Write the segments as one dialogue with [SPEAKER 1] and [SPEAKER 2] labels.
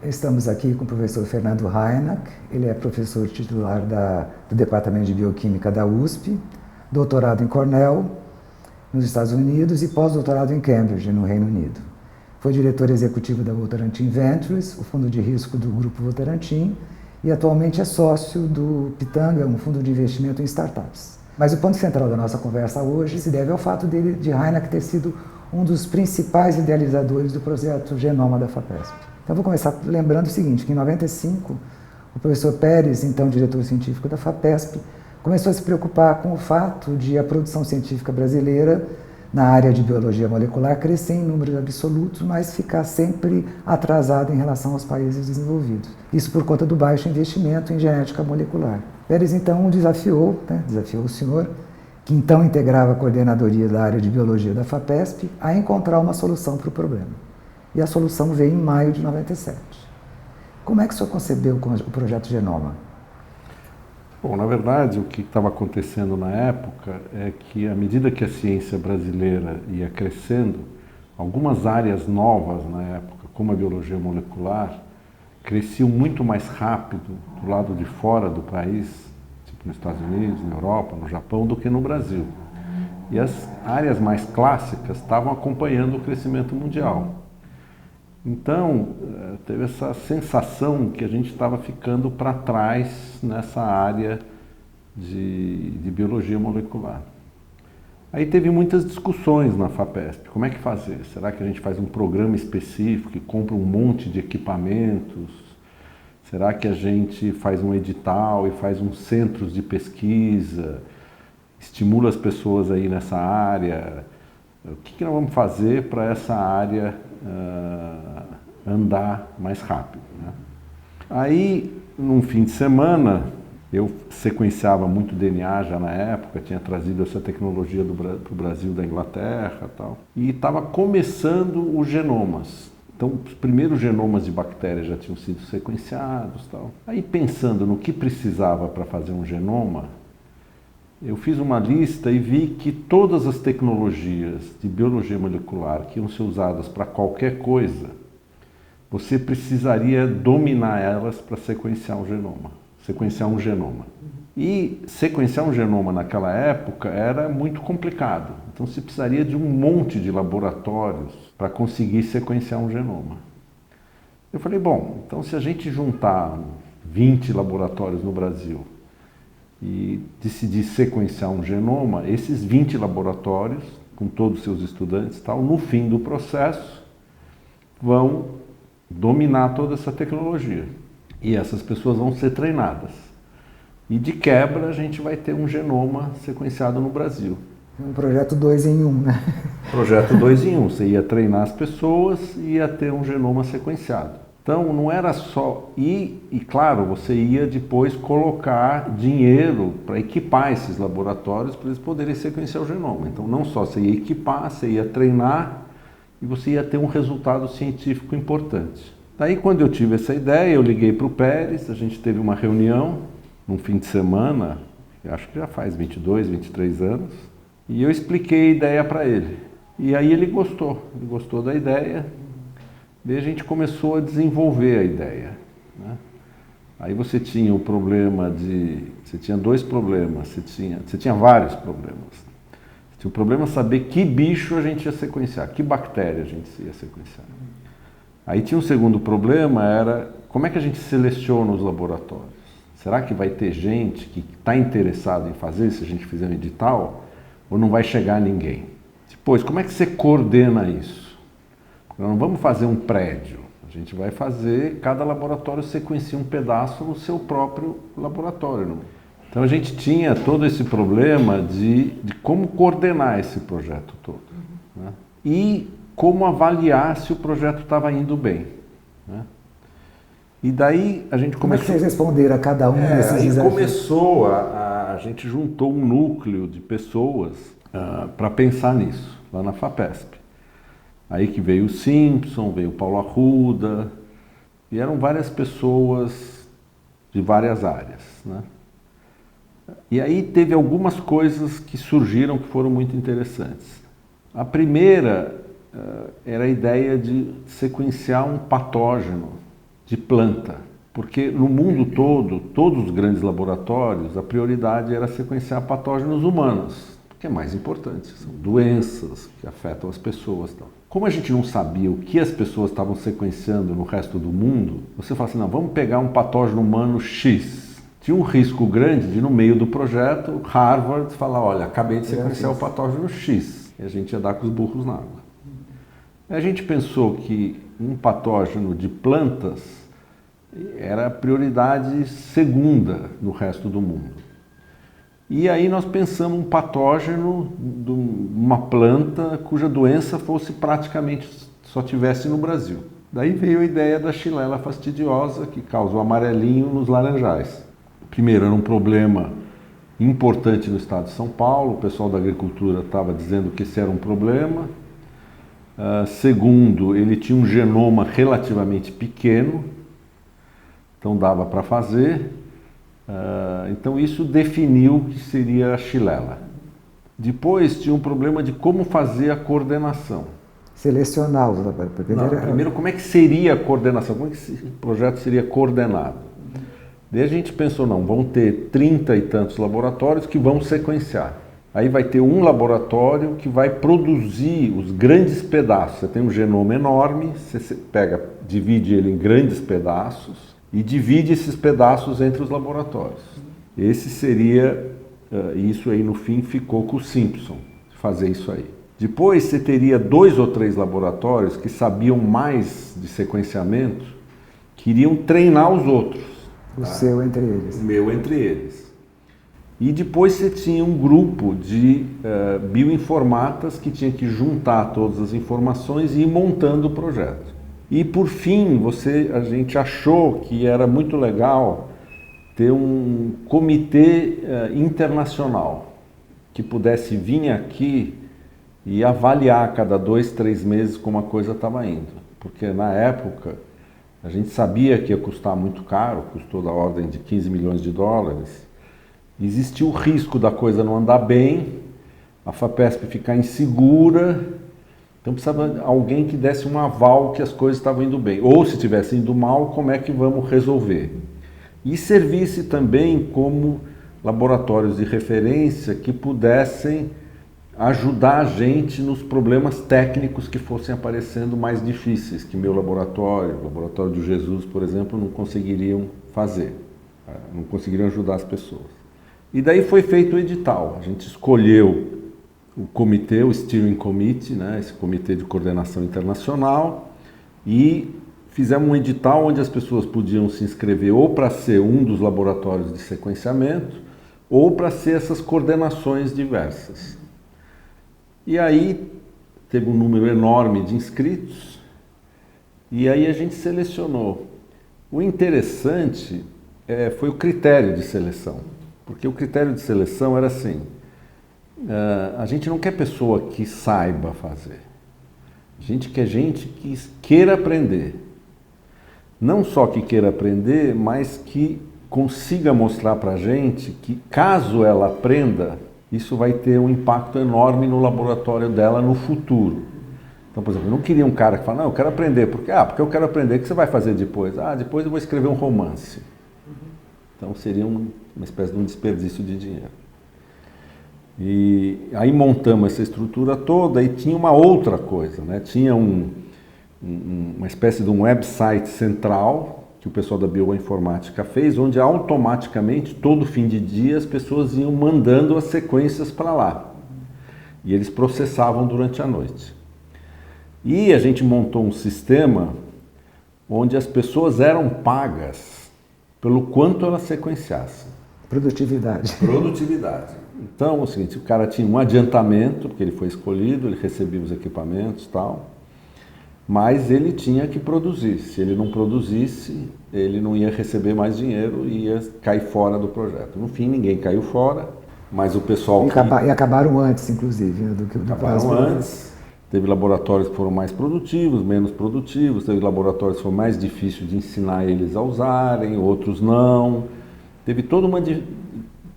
[SPEAKER 1] Estamos aqui com o professor Fernando Reinach. Ele é professor titular do Departamento de Bioquímica da USP, doutorado em Cornell, nos Estados Unidos, e pós-doutorado em Cambridge, no Reino Unido. Foi diretor executivo da Votorantim Ventures, o fundo de risco do Grupo Votorantim, e atualmente é sócio do Pitanga, um fundo de investimento em startups. Mas o ponto central da nossa conversa hoje se deve ao fato de Reinach ter sido um dos principais idealizadores do projeto Genoma da FAPESP. Então, vou começar lembrando o seguinte, que em 95, o professor Pérez, então diretor científico da FAPESP, começou a se preocupar com o fato de a produção científica brasileira na área de biologia molecular crescer em números absolutos, mas ficar sempre atrasada em relação aos países desenvolvidos. Isso por conta do baixo investimento em genética molecular. Pérez, então, desafiou o senhor, que então integrava a coordenadoria da área de biologia da FAPESP, a encontrar uma solução para o problema. E a solução veio em maio de 97. Como é que o senhor concebeu o projeto Genoma?
[SPEAKER 2] Bom, na verdade, o que estava acontecendo na época é que, à medida que a ciência brasileira ia crescendo, algumas áreas novas na época, como a biologia molecular, cresciam muito mais rápido do lado de fora do país, tipo nos Estados Unidos, na Europa, no Japão, do que no Brasil. E as áreas mais clássicas estavam acompanhando o crescimento mundial. Então, teve essa sensação que a gente estava ficando para trás nessa área de biologia molecular. Aí teve muitas discussões na FAPESP. Como é que fazer? Será que a gente faz um programa específico e compra um monte de equipamentos? Será que a gente faz um edital e faz uns centros de pesquisa? Estimula as pessoas aí nessa área? O que nós vamos fazer para essa área andar mais rápido, né? Aí, num fim de semana, eu sequenciava muito DNA já na época, tinha trazido essa tecnologia para o Brasil da Inglaterra e tal, e estava começando os genomas. Então, os primeiros genomas de bactérias já tinham sido sequenciados e tal. Aí, pensando no que precisava para fazer um genoma, eu fiz uma lista e vi que todas as tecnologias de biologia molecular que iam ser usadas para qualquer coisa, você precisaria dominar elas para sequenciar um genoma. E sequenciar um genoma naquela época era muito complicado. Então você precisaria de um monte de laboratórios para conseguir sequenciar um genoma. Eu falei, bom, então se a gente juntar 20 laboratórios no Brasil e decidir sequenciar um genoma, esses 20 laboratórios, com todos os seus estudantes e tal, no fim do processo, vão dominar toda essa tecnologia. E essas pessoas vão ser treinadas. E de quebra, a gente vai ter um genoma sequenciado no Brasil.
[SPEAKER 1] Um projeto 2 em 1, né?
[SPEAKER 2] Projeto 2 em 1. Você ia treinar as pessoas e ia ter um genoma sequenciado. Então, não era só ir, e claro, você ia depois colocar dinheiro para equipar esses laboratórios para eles poderem sequenciar o genoma. Então, não só você ia equipar, você ia treinar e você ia ter um resultado científico importante. Daí, quando eu tive essa ideia, eu liguei para o Pérez, a gente teve uma reunião num fim de semana, acho que já faz 22, 23 anos, e eu expliquei a ideia para ele. E aí ele gostou da ideia. Daí a gente começou a desenvolver a ideia, né? Aí você tinha o problema você tinha dois problemas, você tinha vários problemas. Você tinha o problema de saber que bicho a gente ia sequenciar, que bactéria a gente ia sequenciar. Aí tinha um segundo problema, era como é que a gente seleciona os laboratórios? Será que vai ter gente que está interessada em fazer, se a gente fizer um edital, ou não vai chegar ninguém? Depois, como é que você coordena isso? Nós não vamos fazer um prédio, a gente vai fazer, cada laboratório sequencia um pedaço no seu próprio laboratório. Então a gente tinha todo esse problema de como coordenar esse projeto todo, né? E como avaliar se o projeto estava indo bem, né? E daí a gente começou...
[SPEAKER 1] Como é que vocês responderam a cada um desses desafios?
[SPEAKER 2] Aí começou, a gente juntou um núcleo de pessoas para pensar nisso, lá na FAPESP. Aí que veio o Simpson, veio o Paulo Arruda, e eram várias pessoas de várias áreas, né? E aí teve algumas coisas que surgiram que foram muito interessantes. A primeira era a ideia de sequenciar um patógeno de planta, porque no mundo todo, todos os grandes laboratórios, a prioridade era sequenciar patógenos humanos, que é mais importante, são doenças que afetam as pessoas. Então. Como a gente não sabia o que as pessoas estavam sequenciando no resto do mundo, você fala assim, não, vamos pegar um patógeno humano X. Tinha um risco grande de, no meio do projeto, Harvard falar, olha, acabei de sequenciar o patógeno X. E a gente ia dar com os burros na água. A gente pensou que um patógeno de plantas era a prioridade segunda no resto do mundo. E aí nós pensamos um patógeno de uma planta cuja doença fosse praticamente só tivesse no Brasil. Daí veio a ideia da Xylella fastidiosa, que causa o amarelinho nos laranjais. Primeiro, era um problema importante no estado de São Paulo, o pessoal da agricultura estava dizendo que esse era um problema. Segundo, ele tinha um genoma relativamente pequeno, então dava para fazer. Então isso definiu que seria a Xylella. Depois tinha um problema de como fazer a coordenação.
[SPEAKER 1] Selecionar os laboratórios.
[SPEAKER 2] Primeiro, como é que seria a coordenação? Como é que esse projeto seria coordenado? Daí a gente pensou, não, vão ter 30 e tantos laboratórios que vão sequenciar. Aí vai ter um laboratório que vai produzir os grandes pedaços. Você tem um genoma enorme, você pega, divide ele em grandes pedaços e divide esses pedaços entre os laboratórios. Esse seria, isso aí no fim ficou com o Simpson, fazer isso aí. Depois você teria 2 ou 3 laboratórios que sabiam mais de sequenciamento, que iriam treinar os outros.
[SPEAKER 1] O seu entre eles.
[SPEAKER 2] O meu entre eles. E depois você tinha um grupo de bioinformatas que tinha que juntar todas as informações e ir montando o projeto. E por fim, a gente achou que era muito legal ter um comitê internacional que pudesse vir aqui e avaliar a cada 2, 3 meses como a coisa estava indo. Porque na época a gente sabia que ia custar muito caro, custou da ordem de 15 milhões de dólares. Existia o risco da coisa não andar bem, a FAPESP ficar insegura, então precisava de alguém que desse um aval que as coisas estavam indo bem. Ou se estivesse indo mal, como é que vamos resolver? E servisse também como laboratórios de referência que pudessem ajudar a gente nos problemas técnicos que fossem aparecendo mais difíceis, que meu laboratório, o laboratório do Jesus, por exemplo, não conseguiriam fazer, não conseguiriam ajudar as pessoas. E daí foi feito o edital, a gente escolheu o comitê, o Steering Committee, né, esse comitê de coordenação internacional, e fizemos um edital onde as pessoas podiam se inscrever ou para ser um dos laboratórios de sequenciamento, ou para ser essas coordenações diversas. E aí teve um número enorme de inscritos e aí a gente selecionou. O interessante foi o critério de seleção, porque o critério de seleção era assim, a gente não quer pessoa que saiba fazer, a gente quer gente que queira aprender. Não só que queira aprender, mas que consiga mostrar para a gente que caso ela aprenda, isso vai ter um impacto enorme no laboratório dela no futuro. Então, por exemplo, eu não queria um cara que fala, não, eu quero aprender. Porque eu quero aprender, o que você vai fazer depois? Depois eu vou escrever um romance. Então, seria uma espécie de um desperdício de dinheiro. E aí montamos essa estrutura toda e tinha uma outra coisa, né? Tinha uma espécie de um website central que o pessoal da bioinformática fez, onde automaticamente, todo fim de dia, as pessoas iam mandando as sequências para lá. E eles processavam durante a noite. E a gente montou um sistema onde as pessoas eram pagas pelo quanto elas sequenciassem.
[SPEAKER 1] Produtividade.
[SPEAKER 2] Produtividade. Então, é o seguinte, o cara tinha um adiantamento, porque ele foi escolhido, ele recebia os equipamentos e tal, mas ele tinha que produzir. Se ele não produzisse, ele não ia receber mais dinheiro e ia cair fora do projeto. No fim, ninguém caiu fora, mas o pessoal...
[SPEAKER 1] E acabaram antes, inclusive, né, do que o
[SPEAKER 2] acabaram antes. Teve laboratórios que foram mais produtivos, menos produtivos, teve laboratórios que foram mais difíceis de ensinar eles a usarem, outros não. Teve toda uma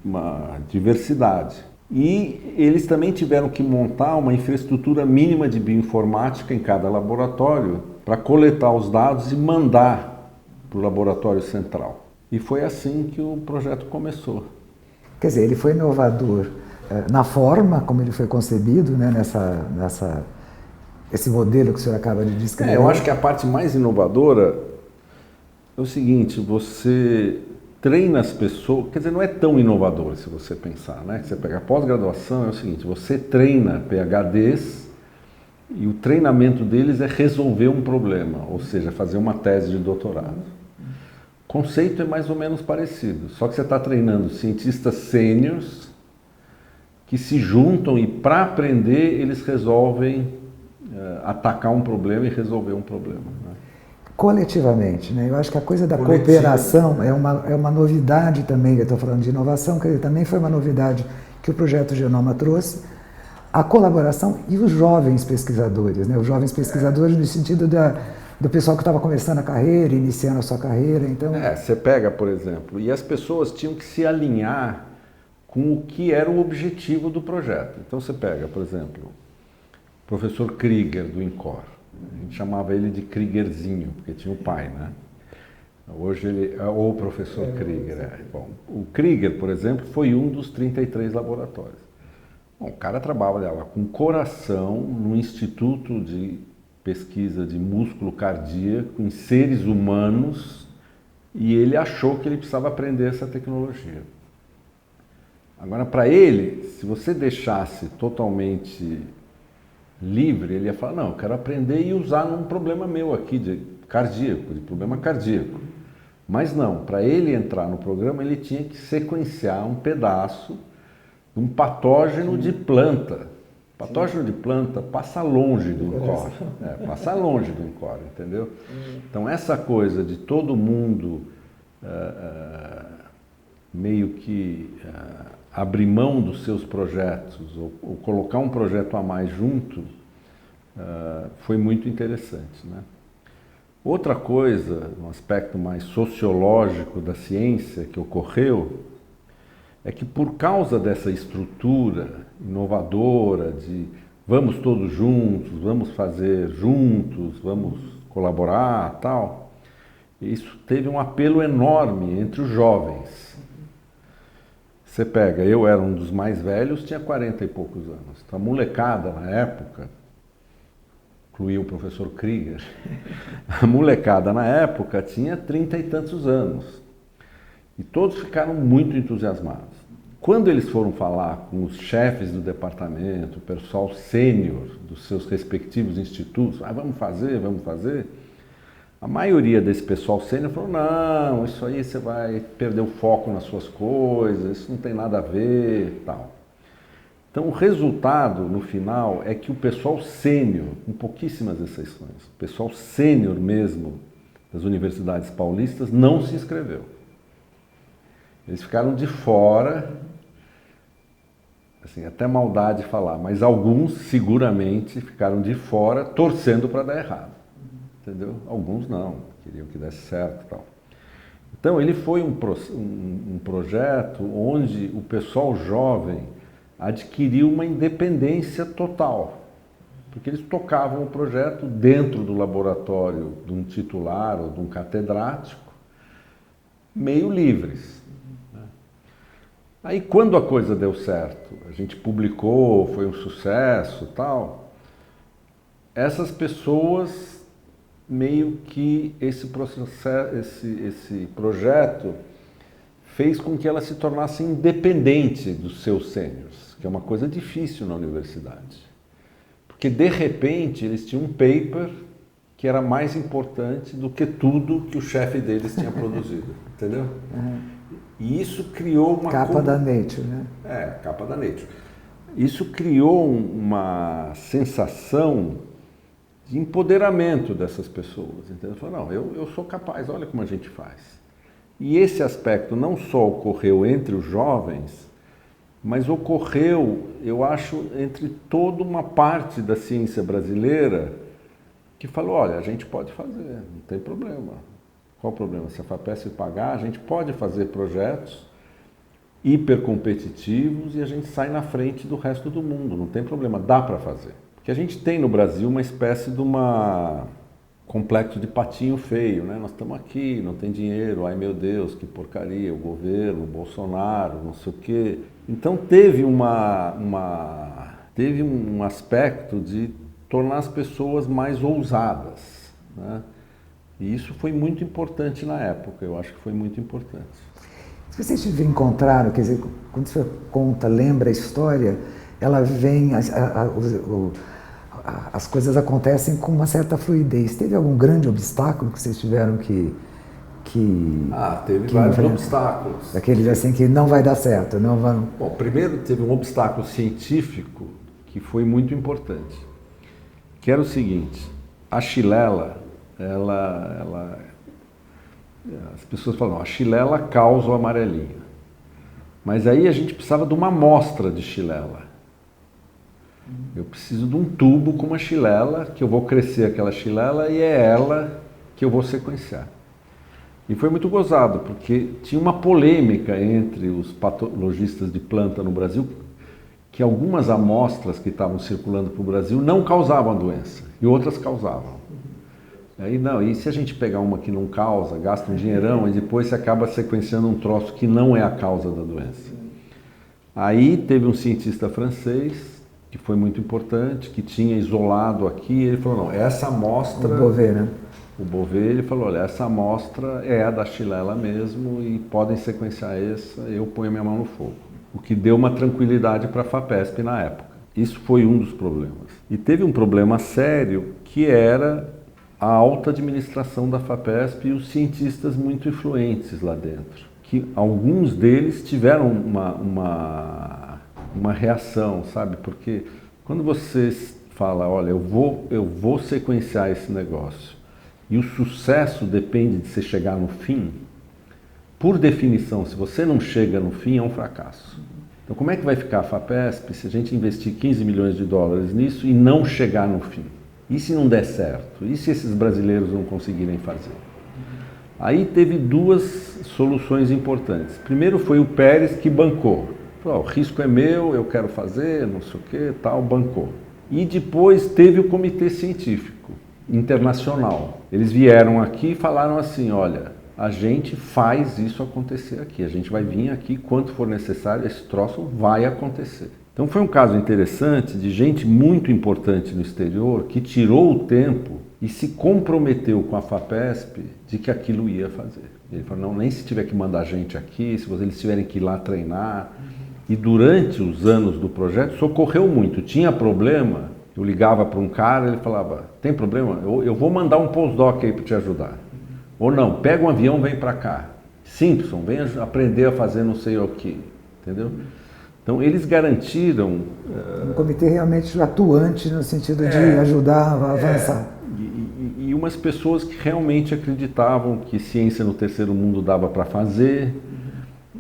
[SPEAKER 2] uma diversidade. E eles também tiveram que montar uma infraestrutura mínima de bioinformática em cada laboratório para coletar os dados e mandar para o laboratório central. E foi assim que o projeto começou.
[SPEAKER 1] Quer dizer, ele foi inovador na forma como ele foi concebido, né, esse modelo que o senhor acaba de descrever.
[SPEAKER 2] Eu acho que a parte mais inovadora é o seguinte: você treina as pessoas, quer dizer, não é tão inovador se você pensar, né? Você pega a pós-graduação, é o seguinte: você treina PhDs e o treinamento deles é resolver um problema, ou seja, fazer uma tese de doutorado. O conceito é mais ou menos parecido, só que você está treinando cientistas sêniores que se juntam e, para aprender, eles resolvem atacar um problema e resolver um problema, né?
[SPEAKER 1] Coletivamente, né? Eu acho que a coisa da cooperação é uma novidade também, eu estou falando de inovação, que também foi uma novidade que o Projeto Genoma trouxe, a colaboração e os jovens pesquisadores, né? Os jovens pesquisadores no sentido do pessoal que estava começando a carreira, iniciando a sua carreira, então...
[SPEAKER 2] Você pega, por exemplo, e as pessoas tinham que se alinhar com o que era o objetivo do projeto. Então você pega, por exemplo, o professor Krieger, do INCOR. A gente chamava ele de Kriegerzinho, porque tinha o pai, né? Hoje ele é o professor Krieger. Bom, o Krieger, por exemplo, foi um dos 33 laboratórios. Bom, o cara trabalhava com coração no Instituto de Pesquisa de Músculo Cardíaco em seres humanos, e ele achou que ele precisava aprender essa tecnologia. Agora, para ele, se você deixasse totalmente livre, ele ia falar: não, eu quero aprender e usar num problema meu aqui, de problema cardíaco. Mas não, para ele entrar no programa, ele tinha que sequenciar um pedaço de um patógeno de planta. Patógeno de planta passa longe do INCOR. Passa longe do INCOR, entendeu? Então, essa coisa de todo mundo meio que abrir mão dos seus projetos ou colocar um projeto a mais junto, foi muito interessante, né? Outra coisa, um aspecto mais sociológico da ciência que ocorreu, é que por causa dessa estrutura inovadora de vamos todos juntos, vamos fazer juntos, vamos colaborar, tal, isso teve um apelo enorme entre os jovens. Você pega, eu era um dos mais velhos, tinha 40 e poucos anos. Então, a molecada na época, incluía o professor Krieger, a molecada na época tinha 30 e tantos anos. E todos ficaram muito entusiasmados. Quando eles foram falar com os chefes do departamento, o pessoal sênior dos seus respectivos institutos, vamos fazer, a maioria desse pessoal sênior falou: não, isso aí você vai perder o foco nas suas coisas, isso não tem nada a ver, tal. Então, o resultado, no final, é que o pessoal sênior, com pouquíssimas exceções, o pessoal sênior mesmo das universidades paulistas não se inscreveu. Eles ficaram de fora, assim, até maldade falar, mas alguns seguramente ficaram de fora torcendo para dar errado. Entendeu? Alguns não, queriam que desse certo e tal. Então, ele foi um projeto onde o pessoal jovem adquiriu uma independência total, porque eles tocavam o projeto dentro do laboratório de um titular ou de um catedrático, meio livres. Aí, quando a coisa deu certo, a gente publicou, foi um sucesso, tal, essas pessoas meio que esse projeto fez com que elas se tornassem independentes dos seus sêniores, que é uma coisa difícil na universidade. Porque, de repente, eles tinham um paper que era mais importante do que tudo que o chefe deles tinha produzido, entendeu? E isso criou uma...
[SPEAKER 1] Capa da Nature, né?
[SPEAKER 2] Capa da Nature. Isso criou uma sensação de empoderamento dessas pessoas, entendeu? Falou: não, eu sou capaz, olha como a gente faz. E esse aspecto não só ocorreu entre os jovens, mas ocorreu, eu acho, entre toda uma parte da ciência brasileira que falou: olha, a gente pode fazer, não tem problema. Qual o problema? Se a FAPESP pagar, a gente pode fazer projetos hipercompetitivos e a gente sai na frente do resto do mundo, não tem problema, dá para fazer. Porque a gente tem no Brasil uma espécie de complexo de patinho feio, né? Nós estamos aqui, não tem dinheiro, ai meu Deus, que porcaria, o governo, o Bolsonaro, não sei o quê. Então teve um aspecto de tornar as pessoas mais ousadas, né? E isso foi muito importante na época, eu acho que foi muito importante.
[SPEAKER 1] Se vocês encontraram, quer dizer, quando você conta, lembra a história, ela vem, as coisas acontecem com uma certa fluidez. Teve algum grande obstáculo que vocês tiveram que
[SPEAKER 2] teve vários obstáculos.
[SPEAKER 1] Aqueles assim que não vai dar certo, não vão...
[SPEAKER 2] Bom, primeiro teve um obstáculo científico que foi muito importante, que era o seguinte: a Xylella, as pessoas falam, a Xylella causa o amarelinho, mas aí a gente precisava de uma amostra de Xylella. Eu preciso de um tubo com uma Xylella, que eu vou crescer aquela Xylella e é ela que eu vou sequenciar. E foi muito gozado, porque tinha uma polêmica entre os patologistas de planta no Brasil, que algumas amostras que estavam circulando para o Brasil não causavam a doença, e outras causavam. Aí não, e se a gente pegar uma que não causa, gasta um dinheirão, e depois você acaba sequenciando um troço que não é a causa da doença. Aí teve um cientista francês, que foi muito importante, que tinha isolado aqui, ele falou, não, essa amostra...
[SPEAKER 1] O Beauvais, né?
[SPEAKER 2] O Beauvais, ele falou, olha, essa amostra é a da Xylella mesmo e podem sequenciar essa, eu ponho a minha mão no fogo. O que deu uma tranquilidade para a FAPESP na época. Isso foi um dos problemas. E teve um problema sério, que era a alta administração da FAPESP e os cientistas muito influentes lá dentro. Que alguns deles tiveram uma reação, sabe? Porque quando você fala, olha, eu vou sequenciar esse negócio e o sucesso depende de você chegar no fim, por definição, se você não chega no fim, é um fracasso. Então, como é que vai ficar a FAPESP se a gente investir 15 milhões de dólares nisso e não chegar no fim? E se não der certo? E se esses brasileiros não conseguirem fazer? Aí teve duas soluções importantes. Primeiro foi o Pérez que bancou. Falou, o risco é meu, eu quero fazer, não sei o que, tal, bancou. E depois teve o comitê científico internacional. Eles vieram aqui e falaram assim, olha, a gente faz isso acontecer aqui, a gente vai vir aqui, quanto for necessário, esse troço vai acontecer. Então foi um caso interessante de gente muito importante no exterior que tirou o tempo e se comprometeu com a FAPESP de que aquilo ia fazer. Ele falou, não, nem se tiver que mandar gente aqui, se eles tiverem que ir lá treinar. E durante os anos do projeto socorreu muito. Tinha problema, eu ligava para um cara, ele falava, tem problema? Eu vou mandar um postdoc aí para te ajudar. Ou não, pega um avião, vem para cá. Simpson, vem aprender a fazer não sei o que, entendeu? Então eles garantiram...
[SPEAKER 1] Um comitê realmente atuante no sentido de ajudar a avançar.
[SPEAKER 2] E umas pessoas que realmente acreditavam que ciência no terceiro mundo dava para fazer,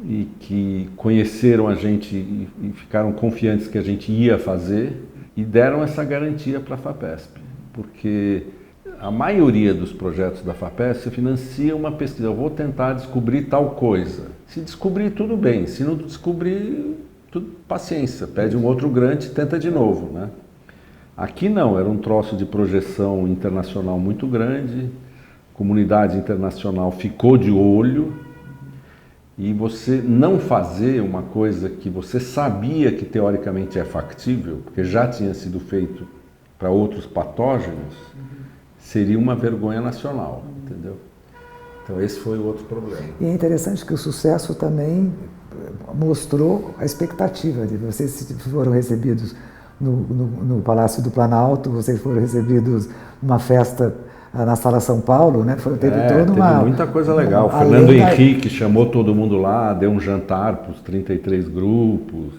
[SPEAKER 2] e que conheceram a gente e ficaram confiantes que a gente ia fazer e deram essa garantia para a FAPESP, porque a maioria dos projetos da FAPESP financia uma pesquisa, eu vou tentar descobrir tal coisa. Se descobrir, tudo bem, se não descobrir, paciência, pede um outro grant e tenta de novo, né? Aqui não, era um troço de projeção internacional muito grande, a comunidade internacional ficou de olho. E você não fazer uma coisa que você sabia que teoricamente é factível, porque já tinha sido feito para outros patógenos, seria uma vergonha nacional, entendeu? Então esse foi o outro problema.
[SPEAKER 1] E é interessante que o sucesso também mostrou a expectativa de vocês foram recebidos no Palácio do Planalto, vocês foram recebidos numa festa na Sala São Paulo, né? Teve
[SPEAKER 2] muita coisa legal. O Fernando Henrique chamou todo mundo lá, deu um jantar para os 33 grupos.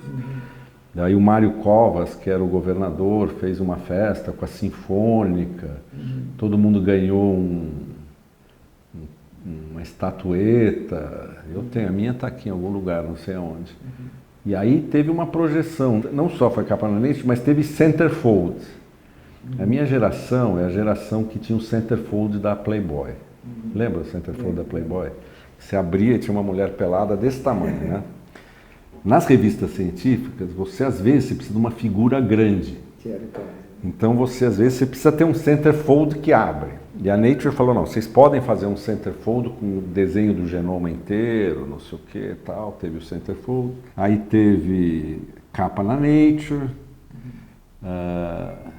[SPEAKER 2] Daí o Mário Covas, que era o governador, fez uma festa com a Sinfônica. Todo mundo ganhou uma estatueta. Eu tenho, a minha está aqui em algum lugar, não sei aonde. E aí teve uma projeção, não só foi capa na noite, mas teve centerfold. A minha geração é a geração que tinha o centerfold da Playboy. Lembra o centerfold da Playboy? Você abria e tinha uma mulher pelada desse tamanho, né? Nas revistas científicas, você às vezes você precisa de uma figura grande. Então você às vezes você precisa ter um centerfold que abre. E a Nature falou, não, vocês podem fazer um centerfold com o desenho do genoma inteiro, não sei o que e tal, teve o centerfold. Aí teve capa na Nature,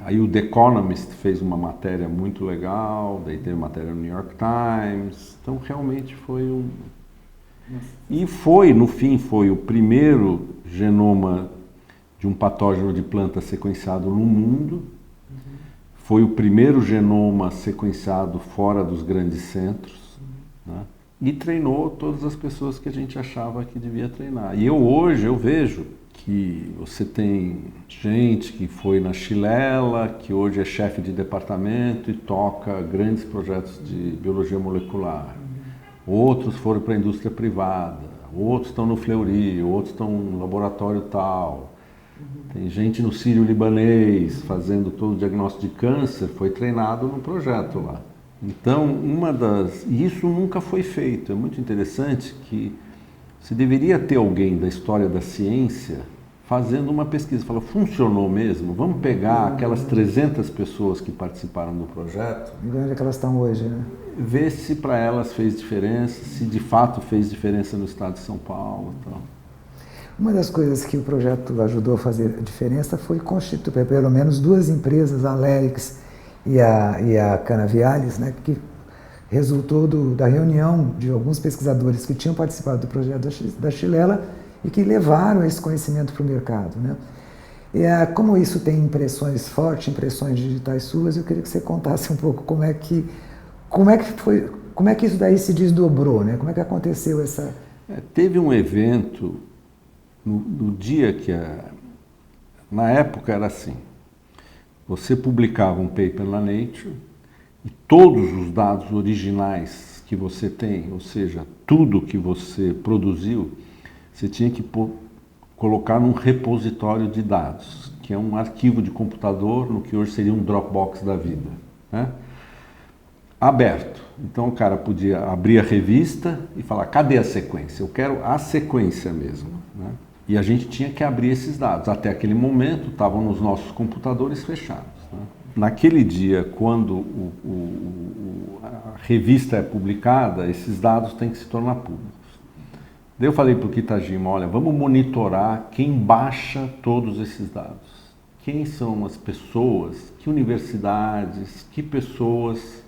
[SPEAKER 2] aí o The Economist fez uma matéria muito legal, daí teve matéria no New York Times, então realmente foi um... E foi, no fim, foi o primeiro genoma de um patógeno de planta sequenciado no mundo, foi o primeiro genoma sequenciado fora dos grandes centros, né? E treinou todas as pessoas que a gente achava que devia treinar. E hoje eu vejo que você tem gente que foi na Chilela, que hoje é chefe de departamento e toca grandes projetos de biologia molecular. Outros foram para a indústria privada, outros estão no Fleury, outros estão no laboratório tal. Tem gente no Sírio-Libanês fazendo todo o diagnóstico de câncer, foi treinado num projeto lá. Então, isso nunca foi feito. É muito interessante que você deveria ter alguém da história da ciência fazendo uma pesquisa. Fala, funcionou mesmo? Vamos pegar aquelas 300 pessoas que participaram do projeto.
[SPEAKER 1] E onde é que elas estão hoje, né?
[SPEAKER 2] Ver se para elas fez diferença, se de fato fez diferença no estado de São Paulo. Então.
[SPEAKER 1] Uma das coisas que o projeto ajudou a fazer a diferença foi constituir pelo menos duas empresas, a Lerix e a Canaviales, né, que resultou da reunião de alguns pesquisadores que tinham participado do projeto da Chilela e que levaram esse conhecimento para o mercado, né? E como isso tem impressões fortes, impressões digitais suas, eu queria que você contasse um pouco como é que isso daí se desdobrou, né? Como é que aconteceu essa...
[SPEAKER 2] Teve um evento no dia que na época era assim, você publicava um paper na Nature e todos os dados originais que você tem, ou seja, tudo que você produziu, você tinha que colocar num repositório de dados, que é um arquivo de computador, no que hoje seria um Dropbox da vida, né? Aberto. Então o cara podia abrir a revista e falar, cadê a sequência? Eu quero a sequência mesmo, né? E a gente tinha que abrir esses dados. Até aquele momento estavam nos nossos computadores fechados, né? Naquele dia, quando a revista é publicada, esses dados têm que se tornar públicos. Daí eu falei para o Kitajima, olha, vamos monitorar quem baixa todos esses dados. Quem são as pessoas, que universidades, que pessoas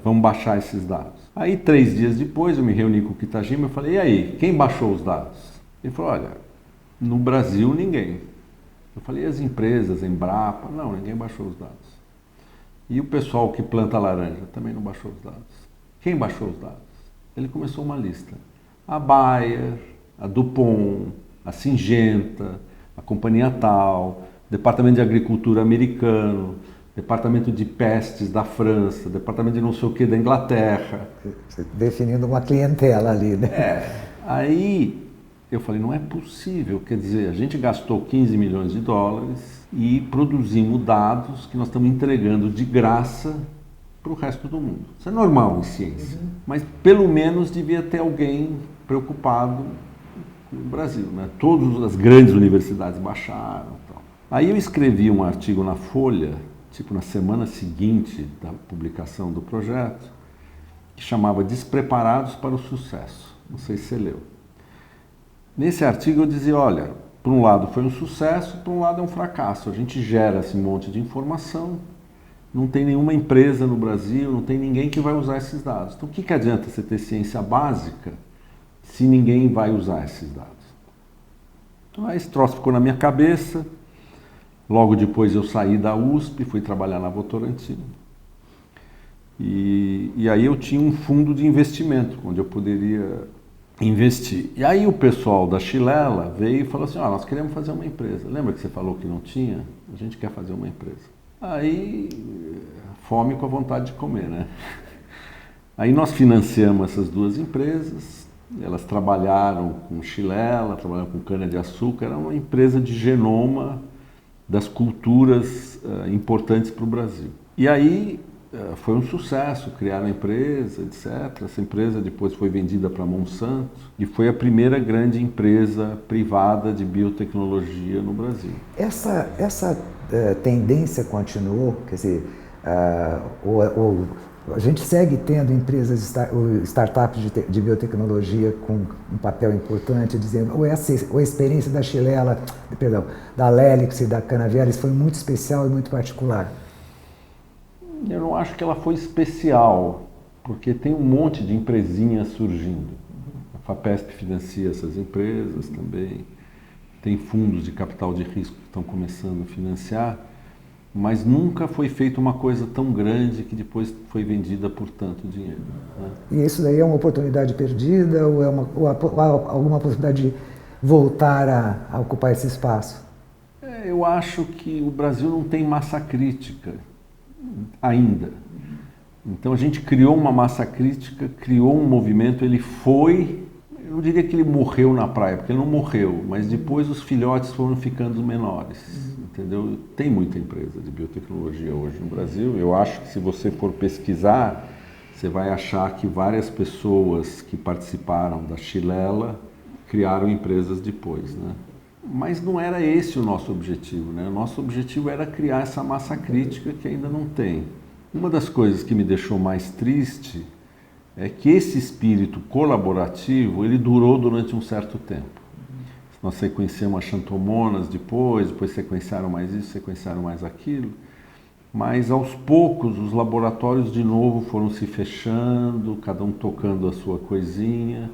[SPEAKER 2] vão baixar esses dados. Aí 3 dias depois eu me reuni com o Kitajima e falei, e aí, quem baixou os dados? Ele falou, olha, no Brasil ninguém. Eu falei, e as empresas, Embrapa? Não, ninguém baixou os dados. E o pessoal que planta laranja também não baixou os dados. Quem baixou os dados? Ele começou uma lista. A Bayer, a Dupont, a Syngenta, a companhia tal, o Departamento de Agricultura americano, Departamento de Pestes da França, Departamento de não sei o que da Inglaterra.
[SPEAKER 1] Definindo uma clientela ali, né?
[SPEAKER 2] Aí eu falei, não é possível, quer dizer, a gente gastou 15 milhões de dólares e produzimos dados que nós estamos entregando de graça para o resto do mundo. Isso é normal em ciência, mas pelo menos devia ter alguém preocupado no Brasil, né? Todas as grandes universidades baixaram. Tal. Aí eu escrevi um artigo na Folha, tipo na semana seguinte da publicação do projeto, que chamava Despreparados para o Sucesso. Não sei se você leu. Nesse artigo eu dizia, olha, por um lado foi um sucesso, por um lado é um fracasso. A gente gera esse monte de informação, não tem nenhuma empresa no Brasil, não tem ninguém que vai usar esses dados. Então o que adianta você ter ciência básica se ninguém vai usar esses dados? Então aí esse troço ficou na minha cabeça. Logo depois eu saí da USP, fui trabalhar na Votorantim. E aí eu tinha um fundo de investimento, onde eu poderia investir. E aí o pessoal da Chilela veio e falou assim, nós queremos fazer uma empresa. Lembra que você falou que não tinha? A gente quer fazer uma empresa. Aí, fome com a vontade de comer, né? Aí nós financiamos essas duas empresas, elas trabalharam com Chilela, trabalharam com cana-de-açúcar, era uma empresa de genoma das culturas importantes para o Brasil. E aí Foi um sucesso, criaram a empresa, etc. Essa empresa depois foi vendida para a Monsanto e foi a primeira grande empresa privada de biotecnologia no Brasil.
[SPEAKER 1] Essa tendência continuou, quer dizer, a gente segue tendo empresas, startups de biotecnologia com um papel importante, dizendo, ou a experiência da Xilela, perdão, da Lélix e da Canavieiras foi muito especial e muito particular.
[SPEAKER 2] Eu não acho que ela foi especial, porque tem um monte de empresinhas surgindo. A FAPESP financia essas empresas também, tem fundos de capital de risco que estão começando a financiar, mas nunca foi feita uma coisa tão grande que depois foi vendida por tanto dinheiro. Né?
[SPEAKER 1] E isso daí é uma oportunidade perdida ou há alguma possibilidade de voltar a ocupar esse espaço?
[SPEAKER 2] Eu acho que o Brasil não tem massa crítica ainda. Então a gente criou uma massa crítica, criou um movimento, ele foi, eu não diria que ele morreu na praia, porque ele não morreu, mas depois os filhotes foram ficando menores, entendeu? Tem muita empresa de biotecnologia hoje no Brasil, eu acho que se você for pesquisar, você vai achar que várias pessoas que participaram da Xilela criaram empresas depois, né? Mas não era esse o nosso objetivo, né? O nosso objetivo era criar essa massa crítica que ainda não tem. Uma das coisas que me deixou mais triste é que esse espírito colaborativo, ele durou durante um certo tempo. Nós sequenciamos as xantomonas depois sequenciaram mais isso, sequenciaram mais aquilo. Mas aos poucos os laboratórios de novo foram se fechando, cada um tocando a sua coisinha.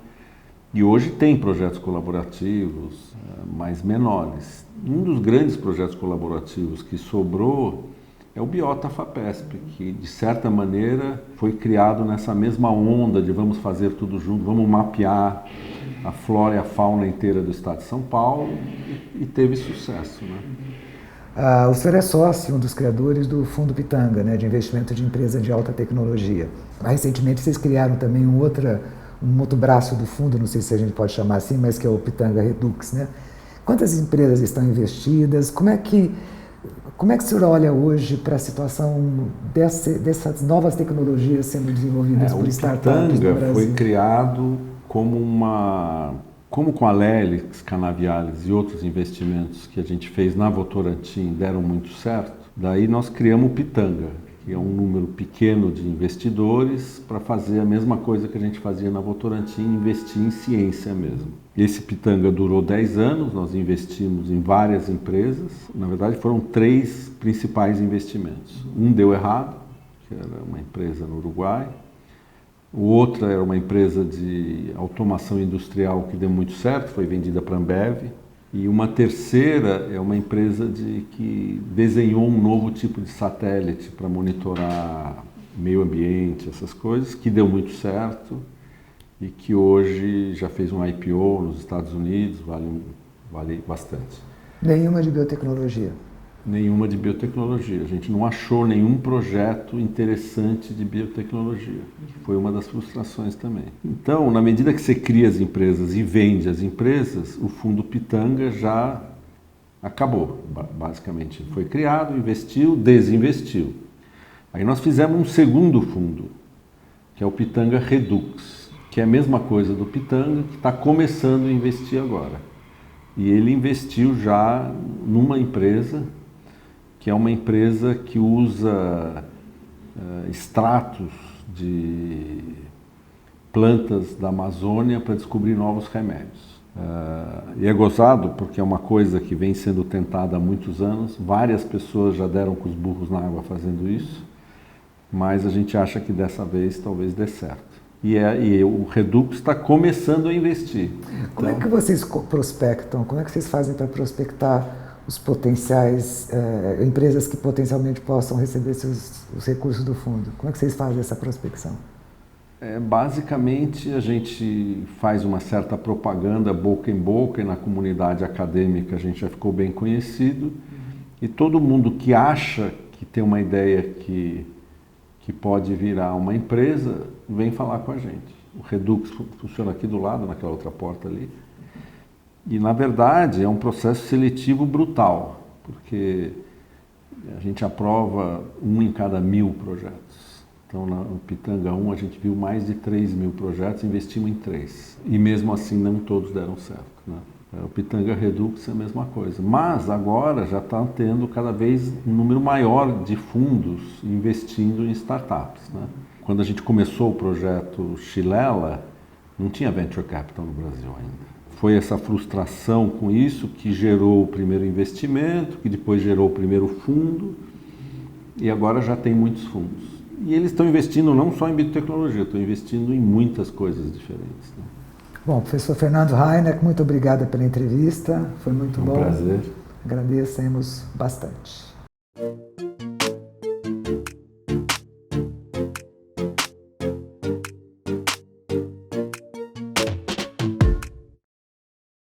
[SPEAKER 2] E hoje tem projetos colaborativos, mas menores. Um dos grandes projetos colaborativos que sobrou é o Biota FAPESP, que de certa maneira foi criado nessa mesma onda de vamos fazer tudo junto, vamos mapear a flora e a fauna inteira do estado de São Paulo e teve sucesso, né?
[SPEAKER 1] O senhor é sócio, um dos criadores do Fundo Pitanga, né, de investimento de empresa de alta tecnologia. Recentemente vocês criaram também um outro braço do fundo, não sei se a gente pode chamar assim, mas que é o Pitanga Redux, né? Quantas empresas estão investidas? Como é que o senhor olha hoje para a situação dessas novas tecnologias sendo desenvolvidas por startups no Brasil?
[SPEAKER 2] O Pitanga foi criado como com a Lélix, Canavieiras e outros investimentos que a gente fez na Votorantim deram muito certo, daí nós criamos o Pitanga, que é um número pequeno de investidores para fazer a mesma coisa que a gente fazia na Votorantim, investir em ciência mesmo. Esse Pitanga durou 10 anos, nós investimos em várias empresas, na verdade foram 3 principais investimentos. Um deu errado, que era uma empresa no Uruguai, o outro era uma empresa de automação industrial que deu muito certo, foi vendida para a Ambev. E uma terceira é uma empresa que desenhou um novo tipo de satélite para monitorar meio ambiente, essas coisas, que deu muito certo e que hoje já fez um IPO nos Estados Unidos, vale bastante.
[SPEAKER 1] Nenhuma de biotecnologia?
[SPEAKER 2] Nenhuma de biotecnologia. A gente não achou nenhum projeto interessante de biotecnologia, que foi uma das frustrações também. Então, na medida que você cria as empresas e vende as empresas, o Fundo Pitanga já acabou, basicamente. Foi criado, investiu, desinvestiu. Aí nós fizemos um segundo fundo, que é o Pitanga Redux, que é a mesma coisa do Pitanga, que está começando a investir agora. E ele investiu já numa empresa que é uma empresa que usa extratos de plantas da Amazônia para descobrir novos remédios. E é gozado porque é uma coisa que vem sendo tentada há muitos anos, várias pessoas já deram com os burros na água fazendo isso, mas a gente acha que dessa vez talvez dê certo. E o Redux está começando a investir.
[SPEAKER 1] Como é que vocês prospectam? Como é que vocês fazem para prospectar os potenciais, empresas que potencialmente possam receber os recursos do fundo? Como é que vocês fazem essa prospecção?
[SPEAKER 2] Basicamente, a gente faz uma certa propaganda boca em boca e na comunidade acadêmica a gente já ficou bem conhecido. E todo mundo que acha que tem uma ideia que pode virar uma empresa, vem falar com a gente. O Redux funciona aqui do lado, naquela outra porta ali. E, na verdade, é um processo seletivo brutal, porque a gente aprova 1 em cada 1000 projetos. Então, no Pitanga 1, a gente viu mais de 3 mil projetos, investimos em 3. E mesmo assim, não todos deram certo, né? O Pitanga Redux é a mesma coisa. Mas agora já está tendo cada vez um número maior de fundos investindo em startups, né? Quando a gente começou o projeto Chilela, não tinha Venture Capital no Brasil ainda. Foi essa frustração com isso que gerou o primeiro investimento, que depois gerou o primeiro fundo, e agora já tem muitos fundos. E eles estão investindo não só em biotecnologia, estão investindo em muitas coisas diferentes, né?
[SPEAKER 1] Bom, professor Fernando Reinach, muito obrigado pela entrevista, foi muito bom.
[SPEAKER 2] Prazer.
[SPEAKER 1] Agradecemos bastante.